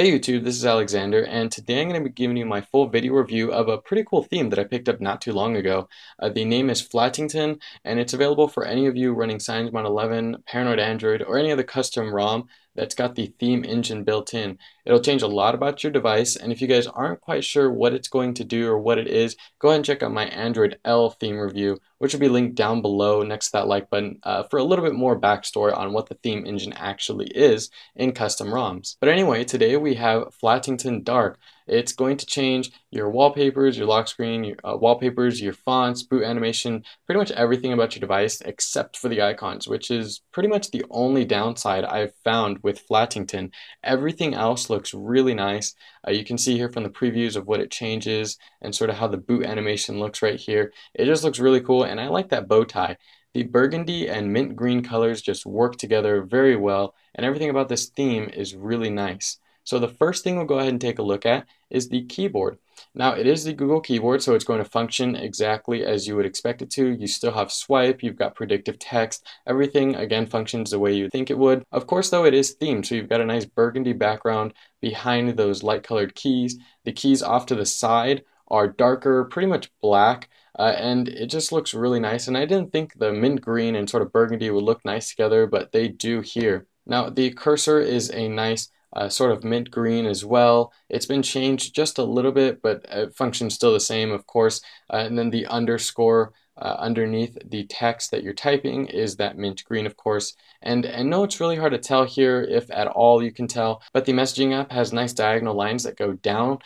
Hey YouTube, this is Alexander, and today I'm going to be giving you my full video review of a pretty cool theme that I picked up not too long ago. The name is Flattington, and it's available for any of you running CyanogenMod 11, Paranoid Android, or any other custom ROM that's got the theme engine built in. It'll change a lot about your device, and if you guys aren't quite sure what it's going to do or what it is, go ahead and check out my Android L theme review, which will be linked down below next to that like button for a little bit more backstory on what the theme engine actually is in custom ROMs. But anyway, today we have Flattington Dark. It's going to change your wallpapers, your lock screen, your wallpapers, your fonts, boot animation, pretty much everything about your device except for the icons, which is pretty much the only downside I've found with Flattington. Everything else looks really nice. You can see here from the previews of what it changes and sort of how the boot animation looks right here. It just looks really cool, and I like that bow tie. The burgundy and mint green colors just work together very well, and everything about this theme is really nice. So the first thing we'll go ahead and take a look at is the keyboard. Now it is the Google keyboard, so it's going to function exactly as you would expect it to. You still have swipe, you've got predictive text, everything again functions the way you think it would. Of course though, it is themed, so you've got a nice burgundy background behind those light colored keys. The keys off to the side are darker, pretty much black. And it just looks really nice, and I didn't think the mint green and sort of burgundy would look nice together, but they do here. Now the cursor is a nice sort of mint green as well. It's been changed just a little bit, but it functions still the same, of course. And then the underscore underneath the text that you're typing is that mint green, of course. And no, it's really hard to tell here, if at all you can tell, but the messaging app has nice diagonal lines that go down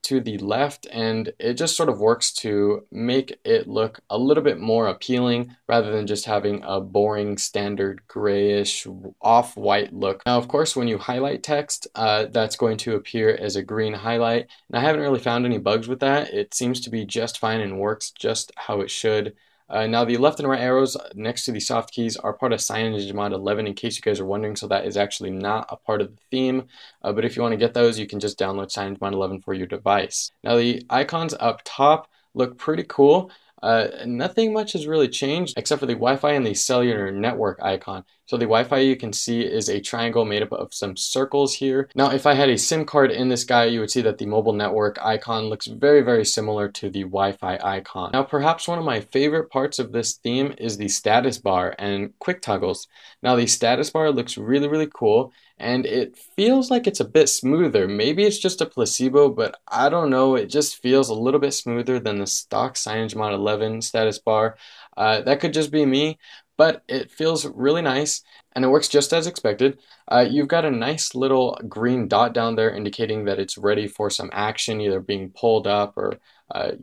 to the left, and it just sort of works to make it look a little bit more appealing rather than just having a boring standard grayish off-white look. Now of course when you highlight text, that's going to appear as a green highlight, and I haven't really found any bugs with that. It seems to be just fine and works just how it should. Now the left and right arrows next to the soft keys are part of CyanogenMod 11, in case you guys are wondering, so that is actually not a part of the theme, but if you want to get those you can just download CyanogenMod 11 for your device. Now the icons up top look pretty cool. Nothing much has really changed except for the Wi-Fi and the cellular network icon. So the Wi-Fi you can see is a triangle made up of some circles here. Now if I had a SIM card in this guy, you would see that the mobile network icon looks very similar to the Wi-Fi icon. Now perhaps one of my favorite parts of this theme is the status bar and quick toggles. Now the status bar looks really cool, and it feels like it's a bit smoother. Maybe it's just a placebo, but I don't know, it just feels a little bit smoother than the stock CyanogenMod 11 status bar. That could just be me, but it feels really nice and it works just as expected. You've got a nice little green dot down there indicating that it's ready for some action, either being pulled up or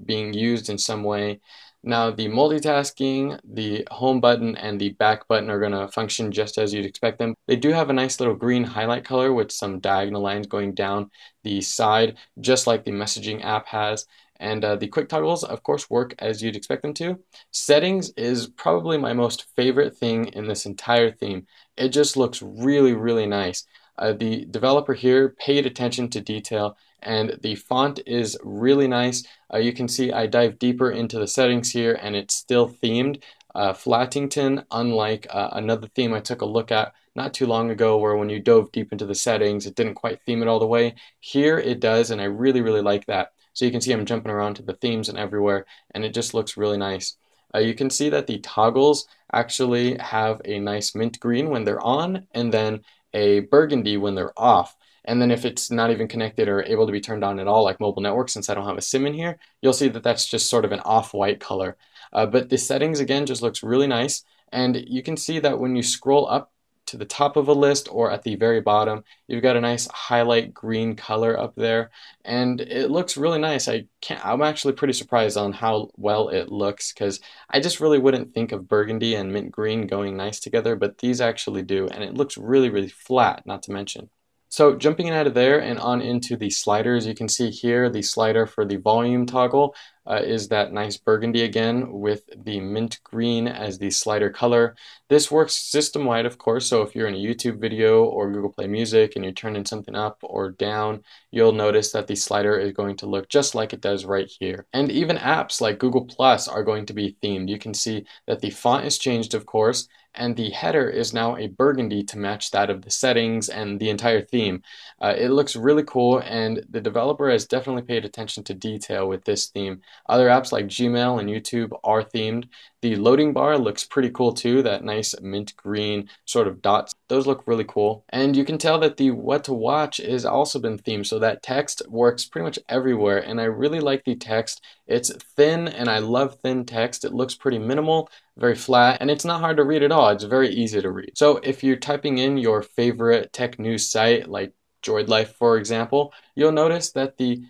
being used in some way. Now the multitasking, the home button, and the back button are going to function just as you'd expect them. They do have a nice little green highlight color with some diagonal lines going down the side, just like the messaging app has. And the quick toggles, of course, work as you'd expect them to. Settings is probably my most favorite thing in this entire theme. It just looks really nice. The developer here paid attention to detail, and the font is really nice. You can see I dive deeper into the settings here and it's still themed. Flattington, unlike another theme I took a look at not too long ago where when you dove deep into the settings it didn't quite theme it all the way. Here it does, and I really like that. So you can see I'm jumping around to the themes and everywhere, and it just looks really nice. You can see that the toggles actually have a nice mint green when they're on, and then a burgundy when they're off. And then if it's not even connected or able to be turned on at all, like mobile network, since I don't have a SIM in here, you'll see that that's just sort of an off-white color. But the settings again just looks really nice, and you can see that when you scroll up to the top of a list or at the very bottom, you've got a nice highlight green color up there, and it looks really nice. I'm actually pretty surprised on how well it looks, because I just really wouldn't think of burgundy and mint green going nice together, but these actually do, and it looks really flat, not to mention. So jumping out of there and on into the sliders, you can see here the slider for the volume toggle is that nice burgundy again with the mint green as the slider color. This works system-wide, of course, so if you're in a YouTube video or Google Play Music and you're turning something up or down, you'll notice that the slider is going to look just like it does right here. And even apps like Google Plus are going to be themed. You can see that the font is changed, of course, and the header is now a burgundy to match that of the settings and the entire theme. It looks really cool, and the developer has definitely paid attention to detail with this theme. Other apps like Gmail and YouTube are themed. The loading bar looks pretty cool too, that nice mint green sort of dots. Those look really cool. And you can tell that the what to watch is also been themed, so that text works pretty much everywhere, and I really like the text. It's thin, and I love thin text. It looks pretty minimal, very flat, and it's not hard to read at all. It's very easy to read. So if you're typing in your favorite tech news site, like Droid Life, for example, you'll notice that the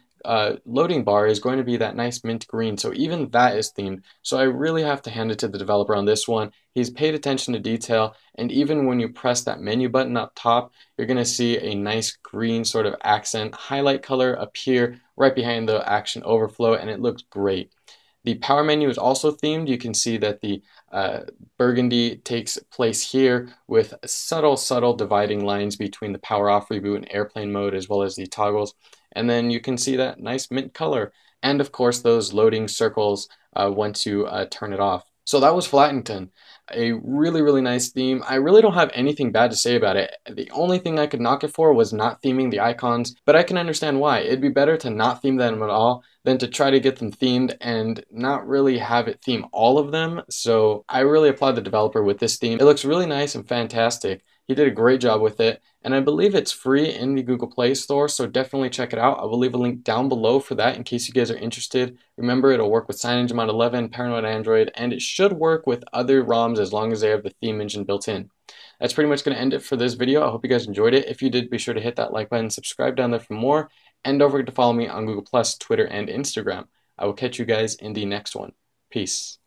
loading bar is going to be that nice mint green, so even that is themed. So I really have to hand it to the developer on this one. He's paid attention to detail, and even when you press that menu button up top, you're going to see a nice green sort of accent highlight color appear right behind the action overflow, and it looks great. The power menu is also themed. You can see that the burgundy takes place here with subtle dividing lines between the power off, reboot, and airplane mode, as well as the toggles. And then you can see that nice mint color. And of course, those loading circles once you turn it off. So that was Flattington. A really nice theme. I really don't have anything bad to say about it. The only thing I could knock it for was not theming the icons, but I can understand why. It'd be better to not theme them at all than to try to get them themed and not really have it theme all of them. So I really applaud the developer with this theme. It looks really nice and fantastic. He did a great job with it, and I believe it's free in the Google Play Store, so definitely check it out. I will leave a link down below for that in case you guys are interested. Remember, it'll work with CyanogenMod 11, Paranoid Android, and it should work with other ROMs as long as they have the theme engine built in. That's pretty much going to end it for this video. I hope you guys enjoyed it. If you did, be sure to hit that like button, subscribe down there for more, and don't forget to follow me on Google+, Twitter, and Instagram. I will catch you guys in the next one. Peace.